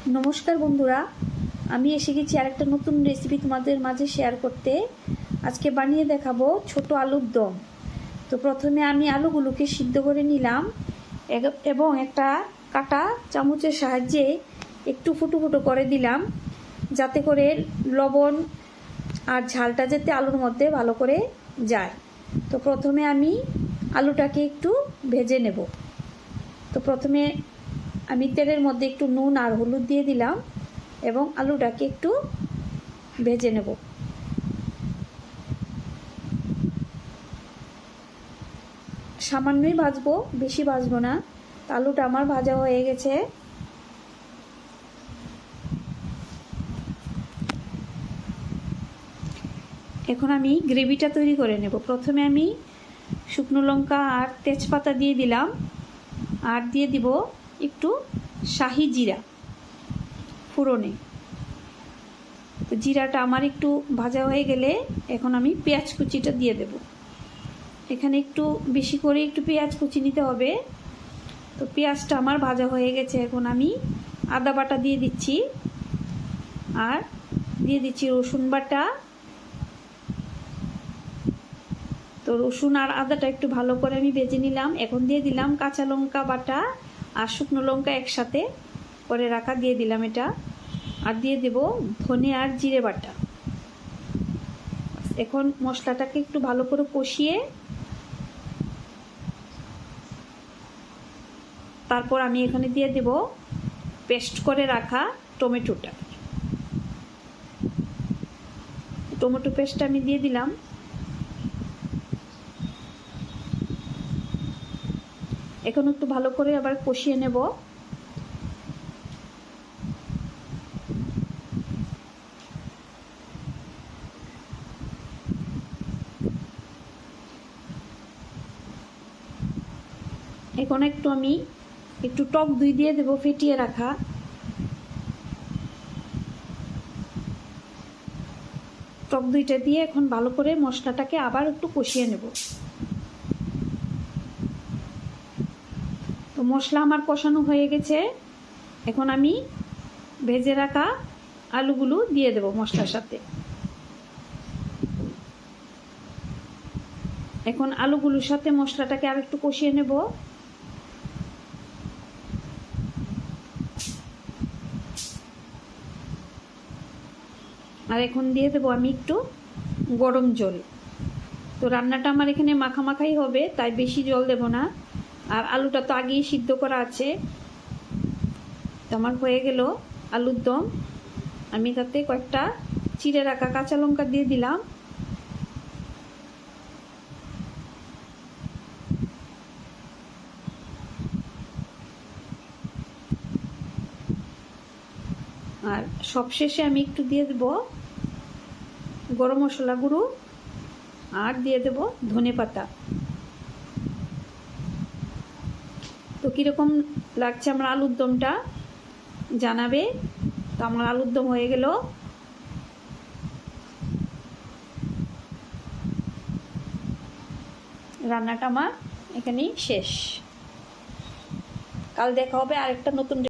নমস্কার বন্ধুরা, আমি এসে গেছি আরেকটা নতুন রেসিপি তোমাদের মাঝে শেয়ার করতে। আজকে বানিয়ে দেখাবো ছোট আলুর দম। তো প্রথমে আমি আলুগুলোকে সিদ্ধ করে নিলাম এবং একটা কাটা চামচের সাহায্যে একটু ফুটো ফুটো করে দিলাম, যাতে করে লবণ আর ঝালটা যাতে আলুর মধ্যে ভালো করে যায়। তো প্রথমে আমি আলুটাকে একটু ভেজে নেব। তো প্রথমে আমি তেলের মধ্যে একটু নুন আর হলুদ দিয়ে দিলাম এবং আলুটাকে একটু ভেজে নেব। সামান্যই ভাজবো, বেশি ভাজবো না। আলুটা আমার ভাজা হয়ে গেছে। এখন আমি গ্রেভিটা তৈরি করে নেব। প্রথমে আমি শুকনো লঙ্কা আর তেজপাতা দিয়ে দিলাম, আর দিয়ে দিব একটু শাহি জিরা ফোড়নে। তো জিরাটা আমার একটু ভাজা হয়ে গেলে এখন আমি পেঁয়াজ কুচিটা দিয়ে দেব। এখানে একটু বেশি করে একটু পেঁয়াজ কুচি নিতে হবে। তো পেঁয়াজটা আমার ভাজা হয়ে গেছে। এখন আমি আদা বাটা দিয়ে দিচ্ছি, আর দিয়ে দিচ্ছি রসুন বাটা। তো রসুন আর আদাটা একটু ভালো করে আমি ভেজে নিলাম। এখন দিয়ে দিলাম কাঁচা লঙ্কা বাটা আর শুকনো লঙ্কা একসাথে করে রাখা দিয়ে দিলাম এটা, আর দিয়ে দেব ধনে আর জিরে বাটা। এখন মশলাটাকে একটু ভালো করে কষিয়ে তারপর আমি এখানে দিয়ে দেব পেস্ট করে রাখা টমেটোটা। টমেটো পেস্টটা আমি দিয়ে দিলাম। এখন একটু ভালো করে আবার কষিয়ে নেব। এখন আমি একটু টক দই দিয়ে দেব, ফেটিয়ে রাখা। টক দইটা দিয়ে এখন ভালো করে মশলাটাকে আবার একটু কষিয়ে নেব। তো মশলা আমার কষানো হয়ে গেছে। এখন আমি ভেজে রাখা আলুগুলো দিয়ে দেব মশলার সাথে। এখন আলুগুলোর সাথে মশলাটাকে আর একটু কষিয়ে নেব। আর এখন দিয়ে দেবো আমি একটু গরম জল। তো রান্নাটা আমার এখানে মাখামাখাই হবে, তাই বেশি জল দেব না। আর আলুটা তো আগেই সিদ্ধ করা আছে। তো আমার হয়ে গেল আলুর দম। আমি তাতে কয়েকটা চিড়ে রাখা কাঁচা লঙ্কা দিয়ে দিলাম। আর সবশেষে আমি একটু দিয়ে দেব গরম মশলা গুঁড়ো, আর দিয়ে দেব ধনে পাতা। তো কীরকম লাগছে আমার আলুর দমটা জানাবে। তো আমার আলুর দম হয়ে গেল। রান্নাটা আমার এখানেই শেষ। কাল দেখা হবে আরেকটা নতুন